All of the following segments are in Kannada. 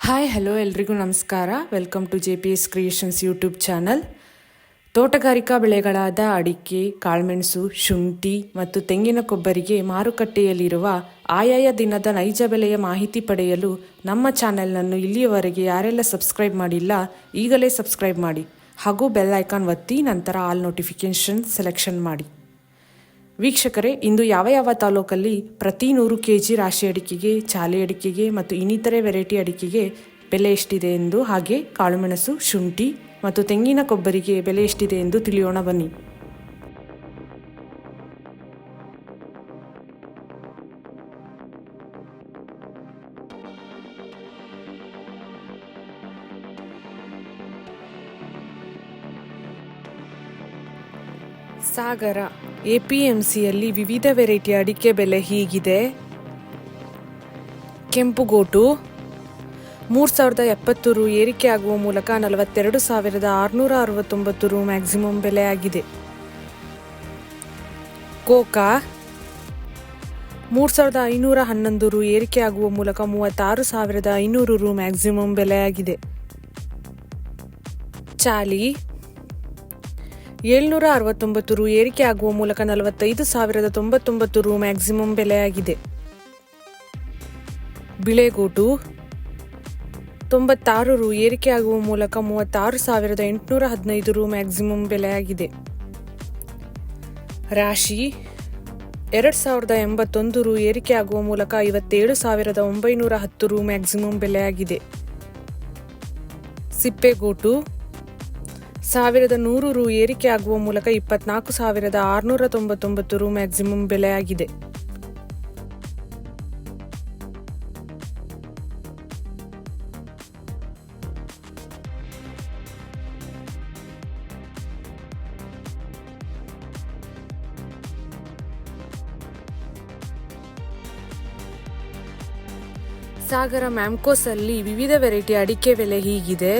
ಹಾಯ್ ಹಲೋ ಎಲ್ರಿಗೂ ನಮಸ್ಕಾರ. Welcome to JPS creations YouTube channel. ತೋಟಗಾರಿಕಾ ಬೆಳೆಗಳಾದ ಅಡಿಕೆ, ಕಾಳುಮೆಣಸು, ಶುಂಠಿ ಮತ್ತು ತೆಂಗಿನ ಕೊಬ್ಬರಿಗೆ ಮಾರುಕಟ್ಟೆಯಲ್ಲಿರುವ ಆಯಾಯ ದಿನದ ನೈಜ ಬೆಲೆಯ ಮಾಹಿತಿ ಪಡೆಯಲು ನಮ್ಮ ಚಾನೆಲ್ನನ್ನು ಇಲ್ಲಿಯವರೆಗೆ ಯಾರೆಲ್ಲ ಸಬ್ಸ್ಕ್ರೈಬ್ ಮಾಡಿಲ್ಲ ಈಗಲೇ ಸಬ್ಸ್ಕ್ರೈಬ್ ಮಾಡಿ ಹಾಗೂ ಬೆಲ್ ಐಕಾನ್ ಒತ್ತಿ ನಂತರ ಆಲ್ ನೋಟಿಫಿಕೇಷನ್ ಸೆಲೆಕ್ಷನ್ ಮಾಡಿ. ವೀಕ್ಷಕರೇ, ಇಂದು ಯಾವ ತಾಲೂಕಲ್ಲಿ ಪ್ರತಿ 100 kg ರಾಶಿ ಅಡಿಕೆಗೆ, ಚಾಲಿ ಅಡಿಕೆಗೆ ಮತ್ತು ಇನ್ನಿತರೆ ವೆರೈಟಿ ಅಡಿಕೆಗೆ ಬೆಲೆ ಎಷ್ಟಿದೆ ಎಂದು, ಹಾಗೆ ಕಾಳುಮೆಣಸು, ಶುಂಠಿ ಮತ್ತು ತೆಂಗಿನ ಕೊಬ್ಬರಿಗೆ ಬೆಲೆ ಎಷ್ಟಿದೆ ಎಂದು ತಿಳಿಯೋಣ ಬನ್ನಿ. ಸಾಗರ APMCಯಲ್ಲಿ ವಿವಿಧ ವೆರೈಟಿ ಅಡಿಕೆ ಬೆಲೆ ಹೀಗಿದೆ. ಕೆಂಪುಗೋಟು 3070 ರು ಏರಿಕೆ ಆಗುವ ಮೂಲಕ 42,669 ರು ಮ್ಯಾಕ್ಸಿಮಮ್ ಬೆಲೆ ಆಗಿದೆ. ಕೋಕಾ 3,511 ರು ಏರಿಕೆ ಆಗುವ ಮೂಲಕ 36,500 ರು ಮ್ಯಾಕ್ಸಿಮಮ್ ಬೆಲೆ ಆಗಿದೆ. ಚಾಲಿ 769 ರು ಏರಿಕೆ ಆಗುವ ಮೂಲಕ 45,099 ರು ಮ್ಯಾಕ್ಸಿಮಮ್ ಬೆಲೆಯಾಗಿದೆ. ಬಿಳೆಗೋಟು 96 ರು ಏರಿಕೆ ಆಗುವ ಮೂಲಕ 36,815 ರು ಮ್ಯಾಕ್ಸಿಮಮ್ ಬೆಲೆಯಾಗಿದೆ. ರಾಶಿ 2,081 ರು ಏರಿಕೆ ಆಗುವ ಮೂಲಕ 57,910 ರು ಮ್ಯಾಕ್ಸಿಮಮ್ ಬೆಲೆಯಾಗಿದೆ. ಸಿಪ್ಪೆಗೋಟು 1,100 ರು ಏರಿಕೆ ಆಗುವ ಮೂಲಕ 24,699 ರು ಮ್ಯಾಕ್ಸಿಮಮ್ ಬೆಲೆಯಾಗಿದೆ. ಸಾಗರ ಮ್ಯಾಮ್ಕೋಸ್ ಅಲ್ಲಿ ವಿವಿಧ ವೆರೈಟಿ ಅಡಿಕೆ ಬೆಲೆ ಹೀಗಿದೆ.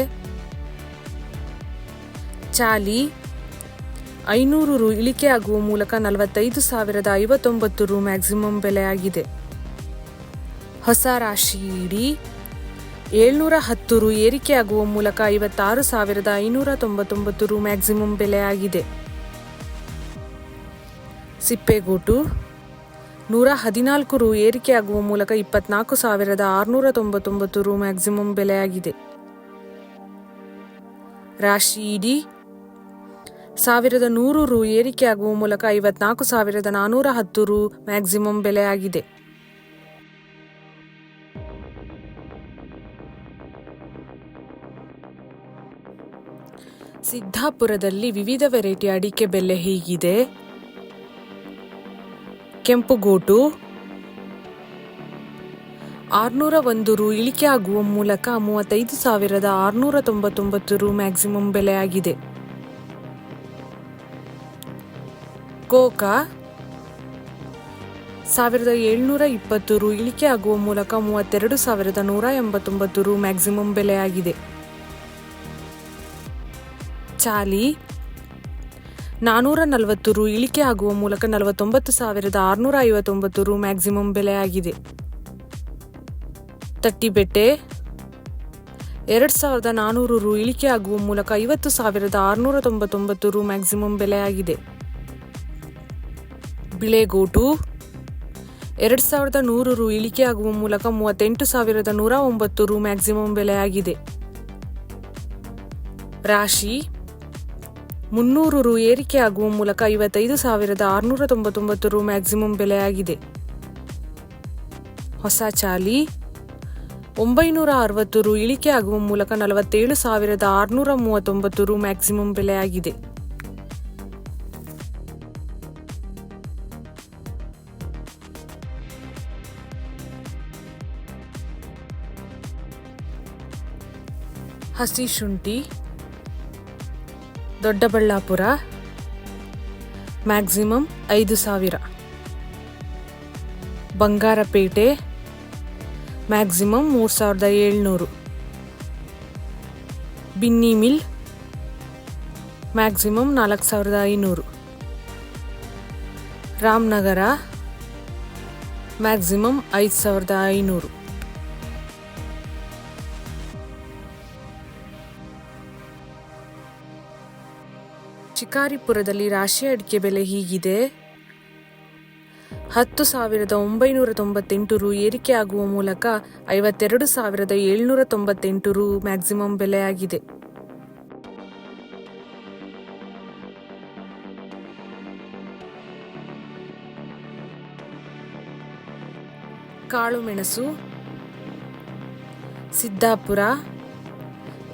ಚಾಲಿ 500 ರು ಇಳಿಕೆ ಆಗುವ ಮೂಲಕ 45,059 ರು ಮ್ಯಾಕ್ಸಿಮಮ್ ಬೆಲೆಯಾಗಿದೆ. ಹೊಸ ರಾಶಿ ಇಡಿ 710 ರು ಏರಿಕೆ ಆಗುವ ಮೂಲಕ 56,599 ರು ಮ್ಯಾಕ್ಸಿಮಮ್ ಬೆಲೆಯಾಗಿದೆ. ಸಿಪ್ಪೆಗೋಟು 114 ರು ಏರಿಕೆ ಆಗುವ ಮೂಲಕ 24,699 ರು ಮ್ಯಾಕ್ಸಿಮಮ್ ಬೆಲೆಯಾಗಿದೆ. ರಾಶಿ ಇಡಿ 1,100 ರು ಏರಿಕೆ ಆಗುವ ಮೂಲಕ 54,410 ರು ಮ್ಯಾಕ್ಸಿಮಮ್ ಬೆಲೆಯಾಗಿದೆ. ಸಿದ್ದಾಪುರದಲ್ಲಿ ವಿವಿಧ ವೆರೈಟಿ ಅಡಿಕೆ ಬೆಲೆ ಹೀಗಿದೆ. ಕೆಂಪುಗೋಟು 601 ರು ಇಳಿಕೆ ಆಗುವ ಮೂಲಕ 35,699 ರು ಮ್ಯಾಕ್ಸಿಮಮ್ ಬೆಲೆಯಾಗಿದೆ. ಕೋಕಾ 1,720 ರು ಇಳಿಕೆ ಆಗುವ ಮೂಲಕ 32,189 ರು ಮ್ಯಾಕ್ಸಿಮಮ್ ಬೆಲೆಯಾಗಿದೆ. ಚಾಲಿ 440 ರು ಇಳಿಕೆ ಆಗುವ ಮೂಲಕ 49,659 ರು ಮ್ಯಾಕ್ಸಿಮಮ್ ಬೆಲೆಯಾಗಿದೆ. ತಟ್ಟಿಬೆಟ್ಟೆ 2,400 ರು ಇಳಿಕೆ ಆಗುವ ಮೂಲಕ 50,699 ರು ಮ್ಯಾಕ್ಸಿಮಮ್ ಬೆಲೆಯಾಗಿದೆ. ಬಿಳೆಗೋಟು 2,100 ರು ಇಳಿಕೆ ಆಗುವ ಮೂಲಕ 38,109 ರು ಮ್ಯಾಕ್ಸಿಮಮ್ ಬೆಲೆಯಾಗಿದೆ. ರಾಶಿ 300 ರು ಏರಿಕೆ ಆಗುವ ಮೂಲಕ 55,699 ರು ಮ್ಯಾಕ್ಸಿಮಮ್ ಬೆಲೆಯಾಗಿದೆ. ಹೊಸ ಚಾಲಿ 960 ರು ಇಳಿಕೆ ಆಗುವ ಮೂಲಕ 47,639 ರು ಮ್ಯಾಕ್ಸಿಮಮ್ ಬೆಲೆಯಾಗಿದೆ. ಹಸಿ ಶುಂಠಿ Doddaballapur maximum 5,000. Bangarapet maximum 3,700. Binny mill maximum 4,500. Ramanagara maximum 5,500. ಶಿಕಾರಿಪುರದಲ್ಲಿ ರಾಶಿ ಅಡಿಕೆ ಬೆಲೆ ಹೀಗಿದೆ. 10,998 ರು ಏರಿಕೆಯಾಗುವ ಮೂಲಕ 52,798 ರು ಮ್ಯಾಕ್ಸಿಮಮ್ ಬೆಲೆಯಾಗಿದೆ. ಕಾಳುಮೆಣಸು ಸಿದ್ದಾಪುರ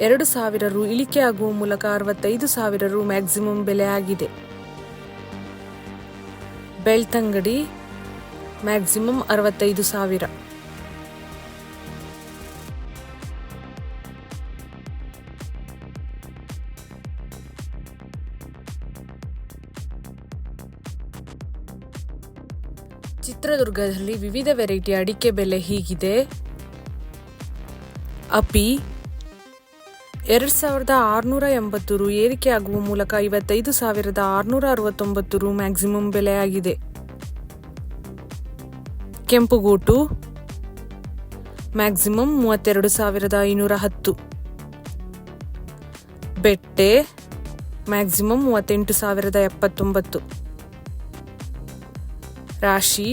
2,000 ರು ಇಳಿಕೆಯಾಗುವ ಮೂಲಕ 65,000 ರು ಮ್ಯಾಕ್ಸಿಮಮ್ ಬೆಲೆಯಾಗಿದೆ. ಬೆಳ್ತಂಗಡಿ ಮ್ಯಾಕ್ಸಿಮಮ್ 65,000. ಚಿತ್ರದುರ್ಗದಲ್ಲಿ ವಿವಿಧ ವೆರೈಟಿ ಅಡಿಕೆ ಬೆಲೆ ಹೀಗಿದೆ. ಅಪಿ 2,680 ರು ಏರಿಕೆಯಾಗುವ ಮೂಲಕ 55,669 ರು ಮ್ಯಾಕ್ಸಿಮಮ್ ಬೆಲೆಯಾಗಿದೆ. ಕೆಂಪುಗೋಟು ಮ್ಯಾಕ್ಸಿಮಮ್ 32,510. ಬೆಟ್ಟೆ ಮ್ಯಾಕ್ಸಿಮಮ್ 38,079. ರಾಶಿ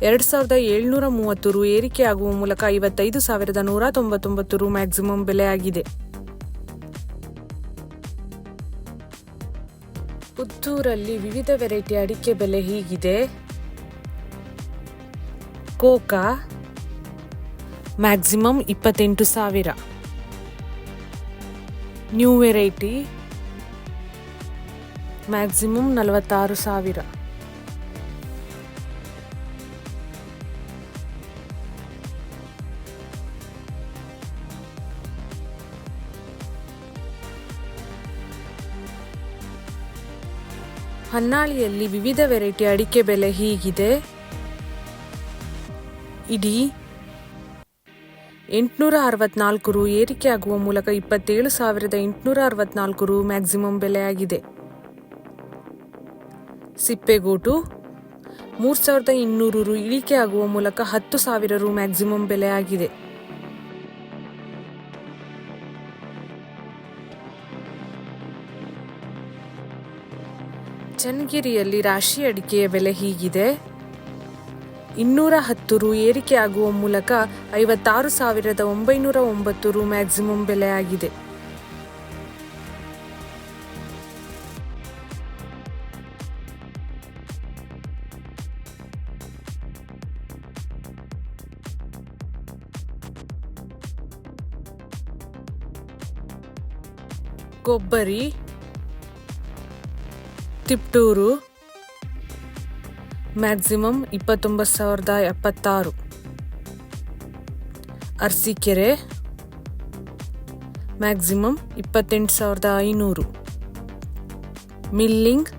2,730 ರು ಏರಿಕೆಯಾಗುವ ಮೂಲಕ 55,199 ರು ಮ್ಯಾಕ್ಸಿಮಮ್ ಬೆಲೆಯಾಗಿದೆ. ಪುತ್ತೂರಲ್ಲಿ ವಿವಿಧ ವೆರೈಟಿ ಅಡಿಕೆ ಬೆಲೆ ಹೀಗಿದೆ. Coca maximum 28,000. New variety maximum 46,000. ಹೊನ್ನಾಳಿಯಲ್ಲಿ ವಿವಿಧ ವೆರೈಟಿ ಅಡಿಕೆ ಬೆಲೆ ಹೀಗಿದೆ. ಇಡೀ 864 ರು ಏರಿಕೆಯಾಗುವ ಮೂಲಕ 27,864 ರು ಮ್ಯಾಕ್ಸಿಮಮ್ ಬೆಲೆಯಾಗಿದೆ. ಸಿಪ್ಪೆಗೋಟು 3,200 ರು ಇಳಿಕೆಯಾಗುವ ಮೂಲಕ 10,000 ರು ಮ್ಯಾಕ್ಸಿಮಮ್ ಬೆಲೆಯಾಗಿದೆ. ಚನ್ನಗಿರಿಯಲ್ಲಿ ರಾಶಿ ಅಡಿಕೆಯ ಬೆಲೆ ಹೀಗಿದೆ. 210 ರು ಏರಿಕೆಯಾಗುವ ಮೂಲಕ 56,909 ರು ಮ್ಯಾಕ್ಸಿಮಮ್ ಬೆಲೆಯಾಗಿದೆ. ಕೊಬ್ಬರಿ Tiptur maximum 29,076. Arsikere maximum 28,500. Milling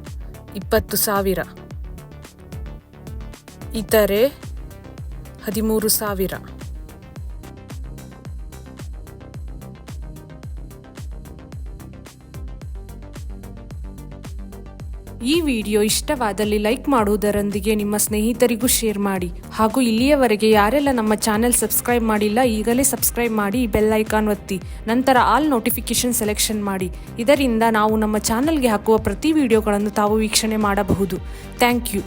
20,000. ಇತರೆ 13,000. ಈ ವಿಡಿಯೋ ಇಷ್ಟವಾದಲ್ಲಿ ಲೈಕ್ ಮಾಡುವುದರೊಂದಿಗೆ ನಿಮ್ಮ ಸ್ನೇಹಿತರಿಗೂ ಶೇರ್ ಮಾಡಿ. ಹಾಗೂ ಇಲ್ಲಿಯವರೆಗೆ ಯಾರೆಲ್ಲ ನಮ್ಮ ಚಾನೆಲ್ ಸಬ್ಸ್ಕ್ರೈಬ್ ಮಾಡಿಲ್ಲ ಈಗಲೇ ಸಬ್ಸ್ಕ್ರೈಬ್ ಮಾಡಿ, ಬೆಲ್ ಐಕಾನ್ ಒತ್ತಿ, ನಂತರ ಆಲ್ ನೋಟಿಫಿಕೇಶನ್ ಸೆಲೆಕ್ಷನ್ ಮಾಡಿ. ಇದರಿಂದ ನಾವು ನಮ್ಮ ಚಾನೆಲ್ಗೆ ಹಾಕುವ ಪ್ರತಿ ವಿಡಿಯೋಗಳನ್ನು ತಾವು ವೀಕ್ಷಣೆ ಮಾಡಬಹುದು. Thank you.